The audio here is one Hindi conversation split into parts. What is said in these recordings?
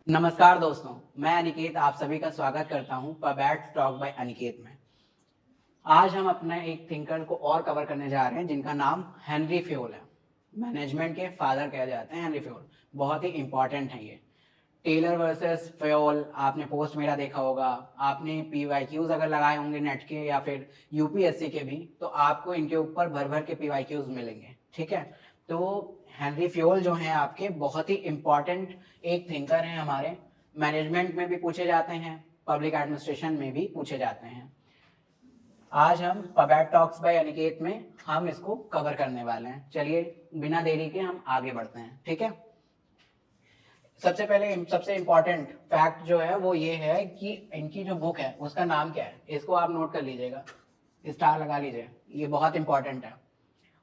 नमस्कार दोस्तों, मैं अनिकेत आप सभी का स्वागत करता हूं पबैट टॉक बाय अनिकेत में। आज हम अपने एक थिंकर को और कवर करने जा रहे हैं जिनका नाम हेनरी फ्योल है। मैनेजमेंट के फादर कहे जाते हैं हेनरी फ्योल। बहुत ही इंपॉर्टेंट है ये। टेलर वर्सेस फ्योल, आपने पोस्ट मेरा देखा होगा, आपने पीवाईक्यूज अगर लगाए होंगे नेट के या फिर यूपीएससी के भी, तो आपको इनके ऊपर भर भर के पीवाईक्यूज मिलेंगे। ठीक है, तो हेनरी फ्योल जो हैं आपके बहुत ही इंपॉर्टेंट एक थिंकर हैं हमारे। मैनेजमेंट में भी पूछे जाते हैं, पब्लिक एडमिनिस्ट्रेशन में भी पूछे जाते हैं। आज हम पबैट टॉक्स बाय अनिकेत में हम इसको कवर करने वाले हैं। चलिए बिना देरी के हम आगे बढ़ते हैं। ठीक है, सबसे पहले सबसे इंपॉर्टेंट फैक्ट जो है वो ये है कि इनकी जो बुक है उसका नाम क्या है, इसको आप नोट कर लीजिएगा, स्टार लगा लीजिए, ये बहुत इंपॉर्टेंट है।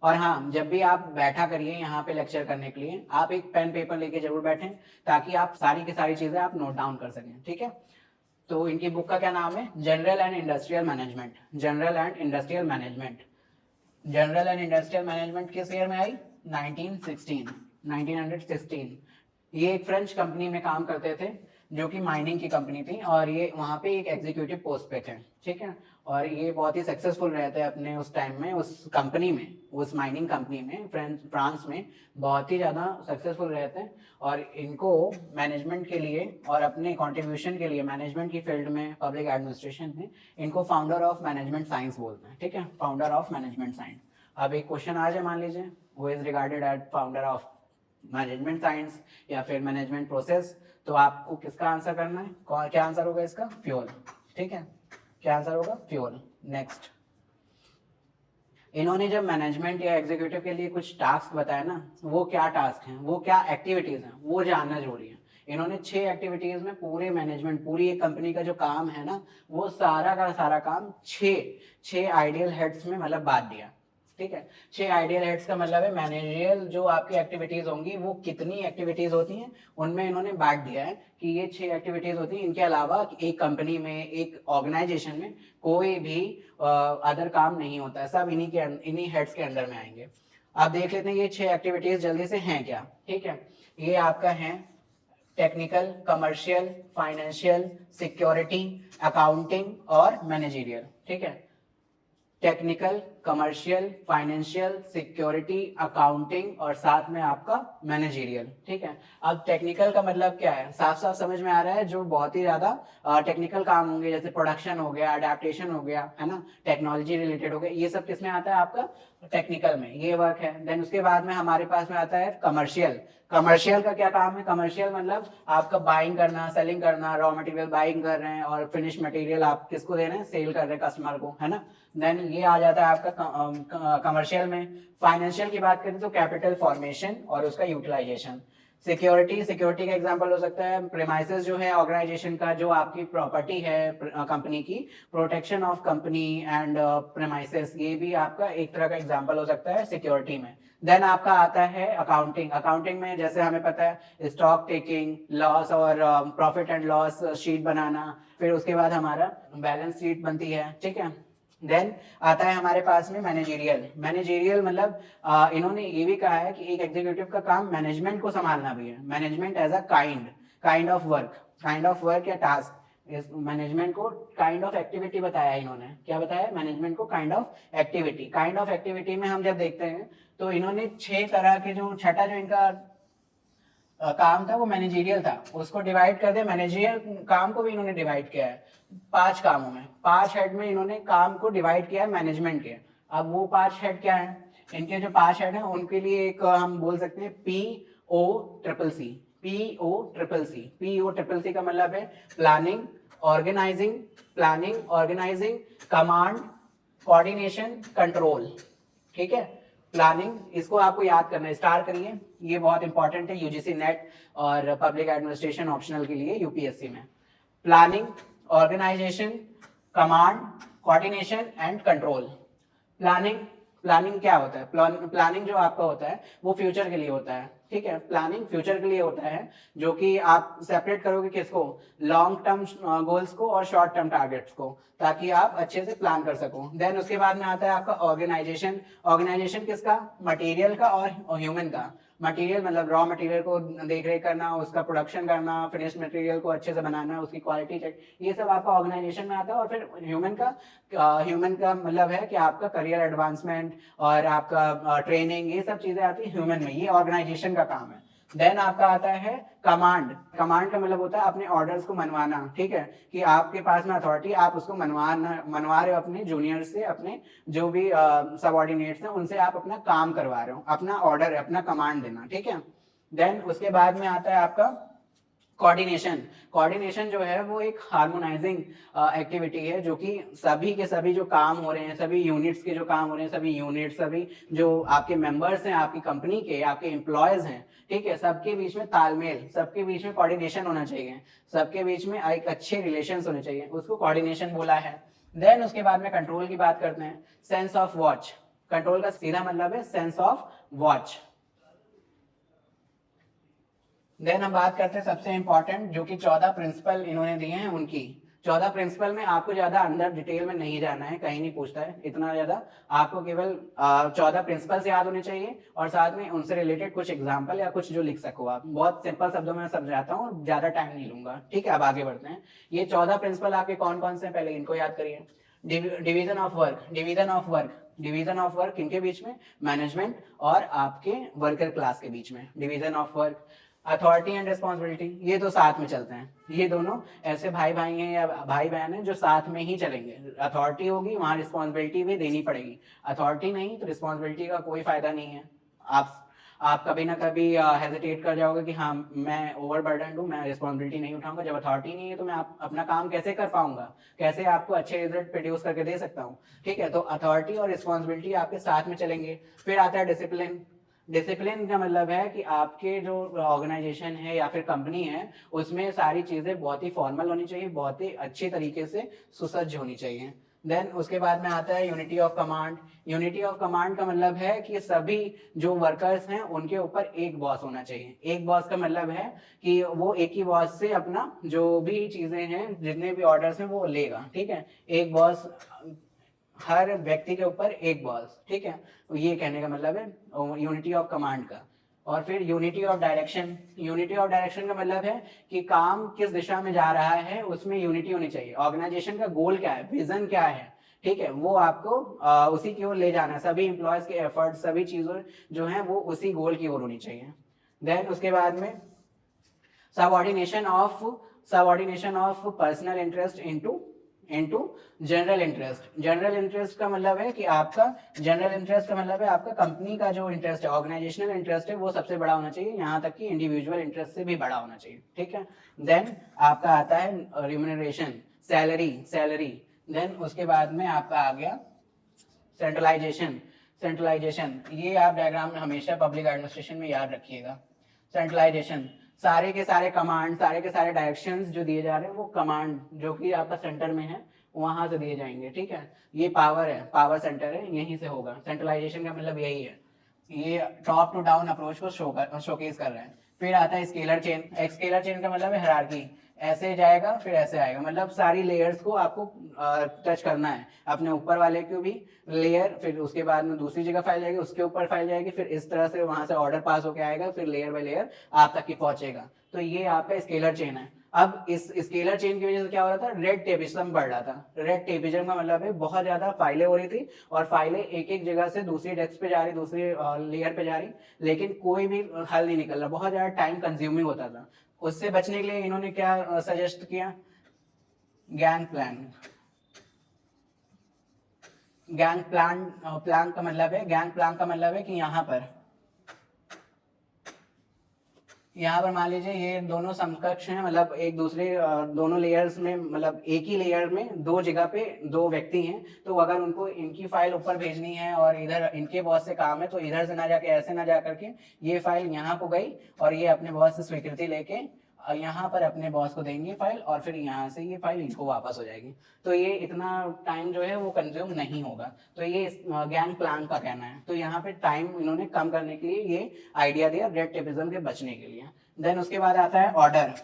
और हाँ, जब भी आप बैठा करिए यहाँ पे लेक्चर करने के लिए, आप एक पेन पेपर लेके जरूर बैठें ताकि आप सारी की सारी चीजें आप नोट डाउन कर सकें। ठीक है, तो इनकी बुक का क्या नाम है? General and industrial management. General and industrial management. General and industrial management किस ईयर में आई? 1916। ये एक फ्रेंच कंपनी में काम करते थे जो कि माइनिंग की कंपनी थी, और ये वहाँ पे एक एग्जीक्यूटिव पोस्ट पे थे। ठीक है, और ये बहुत ही सक्सेसफुल रहे थे अपने उस टाइम में, उस कंपनी में, उस माइनिंग कंपनी में, फ्रांस में बहुत ही ज़्यादा सक्सेसफुल रहे थे। और इनको मैनेजमेंट के लिए और अपने कंट्रीब्यूशन के लिए मैनेजमेंट की फील्ड में, पब्लिक एडमिनिस्ट्रेशन में, इनको फाउंडर ऑफ मैनेजमेंट साइंस बोलते हैं। ठीक है, फाउंडर ऑफ मैनेजमेंट साइंस। अब एक क्वेश्चन आ जाए, मान लीजिए who is regarded as founder of management science या फिर मैनेजमेंट प्रोसेस, तो आपको किसका आंसर करना है? क्या आंसर होगा इसका? फ्यूल। ठीक है, क्या आंसर होगा? फ्यूल। नेक्स्ट, इन्होंने जब मैनेजमेंट या एग्जीक्यूटिव के लिए कुछ टास्क बताया ना, वो क्या टास्क हैं, वो क्या एक्टिविटीज हैं, वो जानना जरूरी है। इन्होंने 6 एक्टिविटीज में पूरे मैनेजमेंट, पूरी एक कंपनी का जो काम है ना, वो सारा का सारा काम छह आइडियल हेड्स में मतलब बांट दिया। ठीक है, 6 आइडियल हेड्स का मतलब है मैनेजरियल जो आपकी एक्टिविटीज होंगी वो कितनी एक्टिविटीज होती हैं, उनमें इन्होंने बांट दिया है कि ये 6 एक्टिविटीज होती हैं। इनके अलावा एक कंपनी में, एक ऑर्गेनाइजेशन में कोई भी अदर काम नहीं होता है, सब इन्हीं हेड्स के अंडर में आएंगे। आप देख लेते हैं ये 6 एक्टिविटीज जल्दी से हैं क्या। ठीक है, ये आपका है technical, commercial, financial, security, accounting और मैनेजरियल। ठीक है, technical, commercial, financial, security, accounting और साथ में आपका मैनेजरियल। ठीक है, अब टेक्निकल का मतलब क्या है? साफ साफ समझ में आ रहा है, जो बहुत ही ज्यादा टेक्निकल काम होंगे, जैसे प्रोडक्शन हो गया, अडेप्टेशन हो गया, है ना, टेक्नोलॉजी रिलेटेड हो गया, ये सब किसमें आता है? आपका टेक्निकल में ये वर्क है। देन उसके बाद में हमारे पास में आता है कमर्शियल। कमर्शियल का क्या काम है? कमर्शियल मतलब आपका बाइंग करना, सेलिंग करना, रॉ मटेरियल बाइंग कर रहे हैं और फिनिश मटेरियल आप किसको दे रहे हैं? सेल कर रहे हैं कस्टमर को, है ना। देन ये आ जाता है आपका कमर्शियल में। फाइनेंशियल की बात करें तो कैपिटल फॉर्मेशन और उसका यूटिलाइजेशन। सिक्योरिटी का एग्जांपल हो सकता है प्रेमाइसेस जो है ऑर्गेनाइजेशन का, जो आपकी प्रॉपर्टी है कंपनी की, protection of company and premises, ये भी आपका एक तरह का एग्जांपल हो सकता है सिक्योरिटी में। देन आपका आता है अकाउंटिंग। अकाउंटिंग में जैसे हमें पता है स्टॉक टेकिंग, लॉस और प्रॉफिट एंड लॉस शीट बनाना, फिर उसके बाद हमारा बैलेंस शीट बनती है। ठीक है, देन आता है हमारे पास में मैनेजरियल। मैनेजरियल मतलब इन्होंने ये भी कहा है कि एक एग्जीक्यूटिव का काम मैनेजमेंट को संभालना भी है। Management as a kind of work, या टास्क। इस मैनेजमेंट को काइंड ऑफ एक्टिविटी बताया है इन्होंने। क्या बताया? मैनेजमेंट को kind of activity. Kind of activity में हम जब देखते हैं तो इन्होंने 6 तरह के, जो छठा जो इनका काम था वो मैनेजरियल था, उसको डिवाइड कर दे। मैनेजरियल काम को भी इन्होंने डिवाइड किया है 5 कामों में, 5 हेड में इन्होंने काम को डिवाइड किया है मैनेजमेंट के। अब वो 5 हेड क्या है? इनके जो 5 हेड हैं उनके लिए एक हम बोल सकते हैं POCCC। POCCC का मतलब है planning, organising, command, coordination, control. ठीक है, प्लानिंग, इसको आपको याद करना है, स्टार करिए, ये बहुत इंपॉर्टेंट है यूजीसी नेट और पब्लिक एडमिनिस्ट्रेशन ऑप्शनल के लिए यूपीएससी में। Planning, organisation, command, coordination and control. Planning क्या होता है? प्लानिंग जो आपका होता है वो फ्यूचर के लिए होता है। ठीक है, प्लानिंग फ्यूचर के लिए होता है, जो कि आप सेपरेट करोगे किसको? लॉन्ग टर्म गोल्स को और शॉर्ट टर्म टारगेट्स को, ताकि आप अच्छे से प्लान कर सको। देन उसके बाद में आता है आपका ऑर्गेनाइजेशन। ऑर्गेनाइजेशन किसका? मटेरियल का और ह्यूमन का। मटेरियल मतलब रॉ मटेरियल को देख रेख करना, उसका प्रोडक्शन करना, फिनिश्ड मटेरियल को अच्छे से बनाना, उसकी क्वालिटी चेक, ये सब आपका ऑर्गेनाइजेशन में आता है। और फिर ह्यूमन का मतलब है कि आपका करियर एडवांसमेंट और आपका ट्रेनिंग, ये सब चीजें आती है ह्यूमन में, ये ऑर्गेनाइजेशन का काम है। देन आपका आता है कमांड। कमांड का मतलब होता है अपने ऑर्डर्स को मनवाना, ठीक है, कि आपके पास में अथॉरिटी, आप उसको मनवा रहे हो अपने जूनियर से, अपने जो भी सबऑर्डिनेट्स हैं उनसे आप अपना काम करवा रहे हो, अपना ऑर्डर है, अपना कमांड देना, ठीक है। देन उसके बाद में आता है आपका कोऑर्डिनेशन। कोऑर्डिनेशन जो है वो एक हार्मोनाइजिंग एक्टिविटी है, जो कि सभी के सभी जो काम हो रहे हैं, सभी यूनिट्स के जो काम हो रहे हैं, सभी यूनिट्स, सभी जो आपके मेंबर्स हैं, आपकी कंपनी के, आपके एम्प्लॉयज हैं, ठीक है, सबके बीच में तालमेल, सबके बीच में कोऑर्डिनेशन होना चाहिए, सबके बीच में एक अच्छे रिलेशंस होने चाहिए, उसको कोऑर्डिनेशन बोला है। देन उसके बाद में कंट्रोल की बात करते हैं, सेंस ऑफ वॉच। कंट्रोल का सीधा मतलब है सेंस ऑफ वॉच। देन हम बात करते हैं सबसे इंपॉर्टेंट, जो कि 14 प्रिंसिपल इन्होंने दिए हैं उनकी। 14 प्रिंसिपल में आपको ज्यादा अंदर डिटेल में नहीं जाना है, कहीं नहीं पूछता है इतना ज्यादा, आपको केवल 14 प्रिंसिपल्स याद होने चाहिए और साथ में उनसे रिलेटेड कुछ एग्जाम्पल या कुछ जो लिख सको आप। बहुत सिंपल शब्दों में समझाता हूँ, ज्यादा टाइम नहीं लूंगा, ठीक है। अब आगे बढ़ते हैं। ये 14 प्रिंसिपल आपके कौन कौन से, पहले इनको याद करिए। Division of work, division of work, division of work किनके बीच में, मैनेजमेंट और आपके वर्कर क्लास के बीच में, division of work. Authority and responsibility, ये तो साथ में चलते हैं, ये दोनों ऐसे भाई भाई हैं या भाई बहन हैं जो साथ में ही चलेंगे। अथॉरिटी होगी वहां रिस्पॉन्सिबिलिटी भी देनी पड़ेगी, अथॉरिटी नहीं तो रिस्पॉन्सिबिलिटी का कोई फायदा नहीं है। आप कभी ना कभी हेजिटेट कर जाओगे कि हाँ मैं ओवरबर्डन हूँ, मैं रिस्पॉन्सिबिलिटी नहीं उठाऊंगा। जब अथॉरिटी नहीं है तो मैं अपना काम कैसे कर पाऊंगा, कैसे आपको अच्छे रिजल्ट प्रोड्यूस करके दे सकता हूँ, ठीक है। तो अथॉरिटी और रिस्पॉन्सिबिलिटी आपके साथ में चलेंगे। फिर आता है डिसिप्लिन। डिसिप्लिन का मतलब है कि आपके जो ऑर्गेनाइजेशन है या फिर कंपनी है, उसमें सारी चीजें बहुत ही फॉर्मल होनी चाहिए, बहुत ही अच्छे तरीके से सुसज्ज होनी चाहिए। देन उसके बाद में आता है unity of command. Unity of command का मतलब है कि सभी जो वर्कर्स हैं उनके ऊपर एक बॉस होना चाहिए। एक बॉस का मतलब है कि वो एक ही बॉस से अपना जो भी चीजें हैं, जितने भी ऑर्डर्स हैं वो लेगा, ठीक है। एक बॉस, हर व्यक्ति के ऊपर एक बॉस, ठीक है। ये कहने का मतलब है यूनिटी ऑफ कमांड का। और फिर unity of direction. Unity of direction का मतलब है कि काम किस दिशा में जा रहा है उसमें यूनिटी होनी चाहिए। ऑर्गेनाइजेशन का गोल क्या है, विजन क्या है, ठीक है, वो आपको उसी की ओर ले जाना है। सभी इंप्लॉयज के एफर्ट, सभी चीजें जो हैं वो उसी गोल की ओर होनी चाहिए। देन उसके बाद में subordination of personal interest into general interest. General interest का मतलब है कि आपका जनरल इंटरेस्ट का मतलब है आपका कंपनी का जो इंटरेस्ट है, ऑर्गेनाइजेशनल इंटरेस्ट है, वो सबसे बड़ा होना चाहिए, यहाँ तक कि इंडिविजुअल इंटरेस्ट से भी बड़ा होना चाहिए, ठीक है। देन आपका आता है रिम्यूनरेशन, सैलरी। देन उसके बाद में आपका आ गया सेंट्रलाइजेशन। ये आप डायग्राम में हमेशा पब्लिक एडमिनिस्ट्रेशन में याद रखिएगा। सेंट्रलाइजेशन, सारे के सारे कमांड, सारे के सारे डायरेक्शंस जो दिए जा रहे हैं वो कमांड जो कि आपका सेंटर में है वहां से दिए जाएंगे, ठीक है। ये पावर है, पावर सेंटर है, यहीं से होगा। सेंट्रलाइजेशन का मतलब यही है, ये टॉप टू डाउन अप्रोच को शोकेस कर रहे हैं। फिर आता है स्केलर चेन। स्केलर चेन का मतलब है हायरार्की, ऐसे जाएगा फिर ऐसे आएगा, मतलब सारी लेयर्स को आपको टच करना है, अपने ऊपर वाले को भी लेयर, फिर उसके बाद में दूसरी जगह फाइल जाएगी, उसके ऊपर फाइल जाएगी, फिर इस तरह से वहां से ऑर्डर पास होके आएगा, फिर लेयर बाय लेयर आप तक ही पहुंचेगा। तो ये आपका स्केलर चेन है। अब इस स्केलर चेन की वजह से क्या हो रहा था, रेड टेपिज्म बढ़ रहा था। रेड टेपिज्म का मतलब है बहुत ज्यादा फाइलें हो रही थी और फाइलें एक एक जगह से दूसरी डेस्क पे जा रही, दूसरी लेयर पे जा रही, लेकिन कोई भी हल नहीं निकल रहा, बहुत ज्यादा टाइम कंज्यूमिंग होता था। उससे बचने के लिए इन्होंने क्या सजेस्ट किया, गैंग प्लान। प्लान का मतलब है, गैंग प्लान का मतलब है कि यहाँ पर मान लीजिए ये दोनों समकक्ष हैं, मतलब एक दूसरे दोनों लेयर्स में, मतलब एक ही लेयर में दो जगह पे दो व्यक्ति हैं, तो अगर उनको इनकी फाइल ऊपर भेजनी है और इधर इनके बॉस से काम है, तो इधर से ना जाके ऐसे ना जा करके ये फाइल यहाँ को गई और ये अपने बॉस से स्वीकृति लेके यहाँ पर अपने बॉस को देंगे फाइल और फिर यहाँ से ये फाइल इनको वापस हो जाएगी। तो ये इतना टाइम जो है वो कंज्यूम नहीं होगा। तो ये गैंग प्लान का कहना है। तो यहाँ पे टाइम इन्होंने कम करने के लिए ये आइडिया दिया रेड टेपिज्म के बचने के लिए। देन उसके बाद आता है ऑर्डर।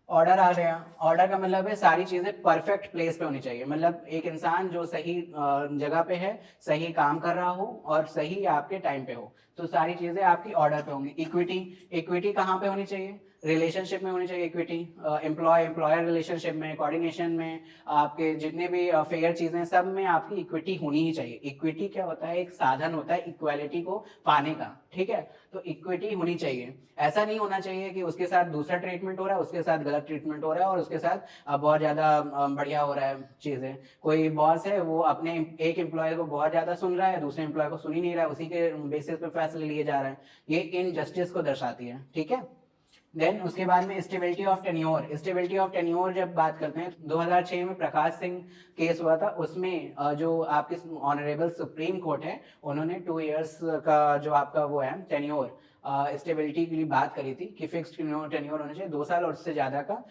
ऑर्डर आ गया, ऑर्डर का मतलब है सारी चीजें परफेक्ट प्लेस पे होनी चाहिए, मतलब एक इंसान जो सही जगह पे है, सही काम कर रहा हो और सही आपके टाइम पे हो, तो सारी चीजें आपकी ऑर्डर पे होंगी। इक्विटी, इक्विटी कहाँ पे होनी चाहिए? रिलेशनशिप में होनी चाहिए इक्विटी, एम्प्लॉय एम्प्लॉयर रिलेशनशिप में, कोऑर्डिनेशन में, आपके जितने भी फेयर चीजें सब में आपकी इक्विटी होनी ही चाहिए। इक्विटी क्या होता है? एक साधन होता है इक्वालिटी को पाने का, ठीक है? तो इक्विटी होनी चाहिए। ऐसा नहीं होना चाहिए कि उसके साथ दूसरा ट्रीटमेंट हो रहा है, उसके साथ गलत ट्रीटमेंट हो रहा है और उसके साथ बहुत ज्यादा बढ़िया हो रहा है चीजें। कोई बॉस है वो अपने एक एम्प्लॉय को बहुत ज्यादा सुन रहा है, दूसरे एम्प्लॉय को सुन ही नहीं रहा है, उसी के बेसिस पे फैसले लिए जा रहे हैं, ये इनजस्टिस को दर्शाती है, ठीक है? देन उसके बाद में stability of tenure. Stability of tenure जब बात करते हैं, 2006 में प्रकाश सिंह केस हुआ था, उसमें जो आपके ऑनरेबल सुप्रीम कोर्ट है, उन्होंने 2 इयर्स का जो आपका वो है टेन्योर स्टेबिलिटी के लिए बात करी थी कि फिक्स्ड टेन्योर होना चाहिए 2 साल और उससे ज्यादा का,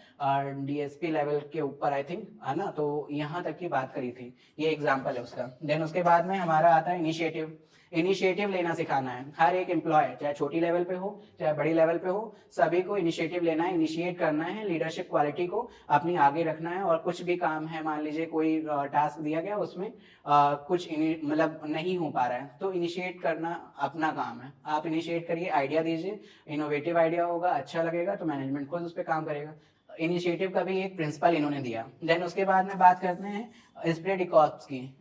डीएसपी लेवल के ऊपर आई थिंक, है ना? तो यहाँ तक की बात करी थी, ये एग्जाम्पल है उसका। देन उसके बाद में हमारा आता है इनिशिएटिव। इनिशिएटिव लेना सिखाना है हर एक एम्प्लॉय, चाहे छोटी लेवल पे हो चाहे बड़ी लेवल पे हो, सभी को इनिशिएटिव लेना है, इनिशिएट करना है, लीडरशिप क्वालिटी को अपनी आगे रखना है। और कुछ भी काम है, मान लीजिए कोई टास्क दिया गया, उसमें कुछ मतलब नहीं हो पा रहा है, तो इनिशिएट करना अपना काम है। आप इनिशिएट करिए, आइडिया दीजिए, इनोवेटिव आइडिया होगा, अच्छा लगेगा तो मैनेजमेंट खुद उस पर काम करेगा। इनिशिएटिव का भी एक प्रिंसिपल इन्होंने दिया। देन उसके बाद में बात करते हैं स्प्रे डिकॉप्स की।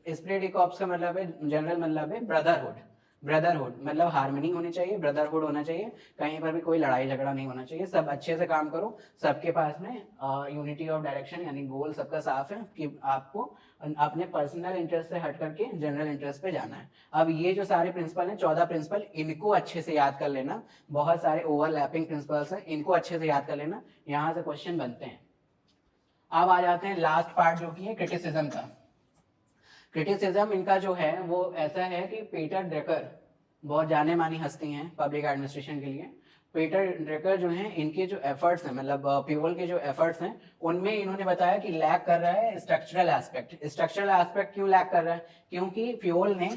स्प्रे डिकॉप्स का मतलब है, जनरल मतलब है ब्रदरहुड। ब्रदरहुड मतलब हार्मनी होनी चाहिए, ब्रदरहुड होना चाहिए, कहीं पर भी कोई लड़ाई झगड़ा नहीं होना चाहिए, सब अच्छे से काम करो, सबके पास में यूनिटी ऑफ डायरेक्शन यानी गोल सबका साफ है कि आपको अपने पर्सनल इंटरेस्ट से हट करके जनरल इंटरेस्ट पे जाना है। अब ये जो सारे प्रिंसिपल हैं, 14 प्रिंसिपल, इनको अच्छे से याद कर लेना, बहुत सारे ओवरलैपिंग प्रिंसिपल्स हैं, इनको अच्छे से याद कर लेना, यहाँ से क्वेश्चन बनते हैं। अब आ जाते हैं लास्ट पार्ट जो कि है क्रिटिसिज्म का। क्रिटिसिज्म इनका जो है वो ऐसा है कि पीटर ड्रकर बहुत जाने मानी हस्ती हैं पब्लिक एडमिनिस्ट्रेशन के लिए। पीटर ड्रकर जो हैं, इनके जो एफर्ट्स हैं, मतलब प्यूअल के जो एफर्ट्स हैं, उनमें इन्होंने बताया कि लैक कर रहा है स्ट्रक्चरल एस्पेक्ट। स्ट्रक्चरल एस्पेक्ट क्यों लैक कर रहा है? क्योंकि फ्यूल ने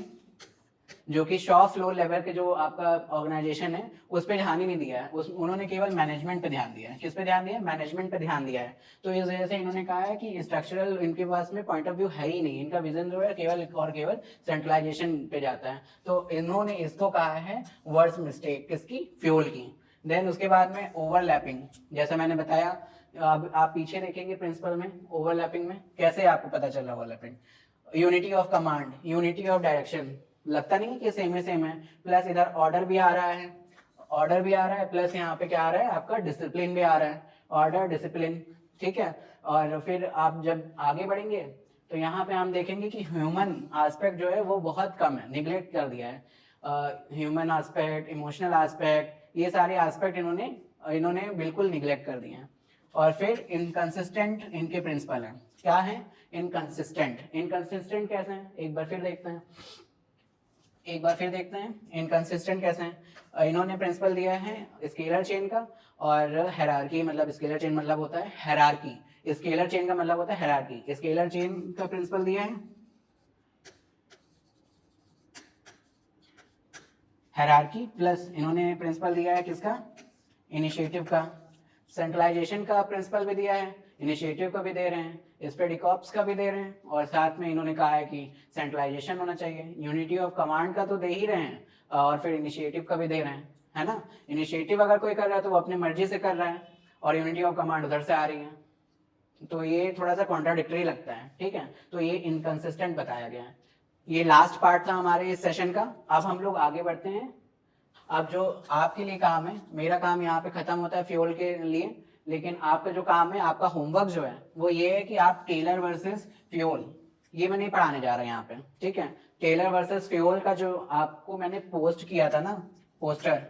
जो कि शॉप फ्लोर लेवल के जो आपका ऑर्गेनाइजेशन है उस पर ध्यान ही नहीं दिया है, उन्होंने केवल मैनेजमेंट पे ध्यान दिया है। किस पे ध्यान दिया है? मैनेजमेंट पे ध्यान दिया है। तो इस वजह से इन्होंने कहा है कि स्ट्रक्चरल इनके पास में पॉइंट ऑफ व्यू है ही नहीं, इनका विजन जो है केवल और केवल सेंट्रलाइजेशन पे जाता है। तो इन्होंने इसको कहा है वर्स्ट मिस्टेक, किसकी? फ्यूल की। देन उसके बाद में ओवरलैपिंग, जैसा मैंने बताया, अब आप पीछे देखेंगे प्रिंसिपल में, ओवरलैपिंग में कैसे आपको पता चला overlapping. Unity of command, unity of direction, लगता नहीं कि सेम है, प्लस इधर ऑर्डर भी आ रहा है, ऑर्डर भी आ रहा है, प्लस यहाँ पे क्या आ रहा है आपका? डिसिप्लिन भी आ रहा है, ऑर्डर डिसिप्लिन, ठीक है? और फिर आप जब आगे बढ़ेंगे तो यहाँ पे हम देखेंगे कि ह्यूमन एस्पेक्ट जो है वो बहुत कम है, निगलेक्ट कर दिया है। ह्यूमन एस्पेक्ट, इमोशनल एस्पेक्ट, ये सारे एस्पेक्ट इन्होंने बिल्कुल निगलेक्ट कर दिए हैं। और फिर इनकंसिस्टेंट इनके प्रिंसिपल हैं, क्या है? इनकंसिस्टेंट। इनकंसिस्टेंट कैसे हैं? एक बार फिर देखते हैं इनकंसिस्टेंट कैसे हैं। इन्होंने प्रिंसिपल दिया है स्केलर चेन का और हेरारकी, मतलब स्केलर चेन मतलब होता है हेरारकी, स्केलर चेन का मतलब होता है हेरारकी। स्केलर चेन का प्रिंसिपल दिया है हेरारकी, प्लस इन्होंने प्रिंसिपल दिया है किसका? इनिशिएटिव का। सेंट्रलाइजेशन का प्रिंसिपल भी दिया है, इनिशिएटिव का भी दे रहे हैं, स्पेडिकॉप्स का भी दे रहे हैं, और साथ में इन्होंने कहा है कि सेंट्रलाइजेशन होना चाहिए। यूनिटी ऑफ कमांड का तो दे ही रहे हैं और फिर इनिशिएटिव का भी दे रहे हैं, है ना? इनिशिएटिव अगर कोई कर रहा है तो वो अपनी मर्जी से कर रहा है और यूनिटी ऑफ कमांड उधर से आ रही है, तो ये थोड़ा सा कॉन्ट्राडिक्टरी लगता है, ठीक है? तो ये इनकंसिस्टेंट बताया गया है। ये लास्ट पार्ट था हमारे इस सेशन का। अब हम लोग आगे बढ़ते हैं। अब जो आपके लिए काम है, मेरा काम यहाँ पे खत्म होता है फ्यूल के लिए, लेकिन आपका जो काम है, आपका होमवर्क जो है वो ये है कि आप टेलर वर्सेस फ्यूल, ये मैं नहीं पढ़ाने जा रहा यहाँ पे, ठीक है? टेलर वर्सेस फ्यूल का जो आपको मैंने पोस्ट किया था ना, पोस्टर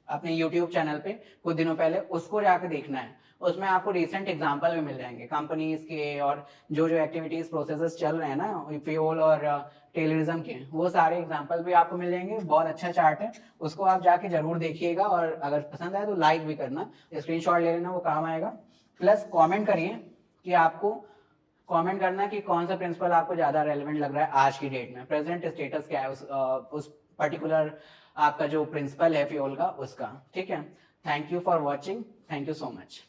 अपने यूट्यूब चैनल पे कुछ दिनों पहले, उसको जाकर देखना है। उसमें आपको रिसेंट एग्जांपल भी मिल जाएंगे कंपनीज के, और जो जो एक्टिविटीज प्रोसेसेस चल रहे हैं ना फ्यूल और टेलरिज्म के, वो सारे एग्जांपल भी आपको मिल जाएंगे। बहुत अच्छा चार्ट है, उसको आप जाके जरूर देखिएगा, और अगर पसंद आए तो लाइक भी करना, स्क्रीनशॉट ले लेना, वो काम आएगा। प्लस कमेंट करिए कि आपको, कमेंट करना कि कौन सा प्रिंसिपल आपको ज्यादा रेलेवेंट लग रहा है आज की डेट में, प्रेजेंट स्टेटस क्या है उस पर्टिकुलर आपका जो प्रिंसिपल है फ्यूल का, उसका, ठीक है? Thank you for watching, thank you so much.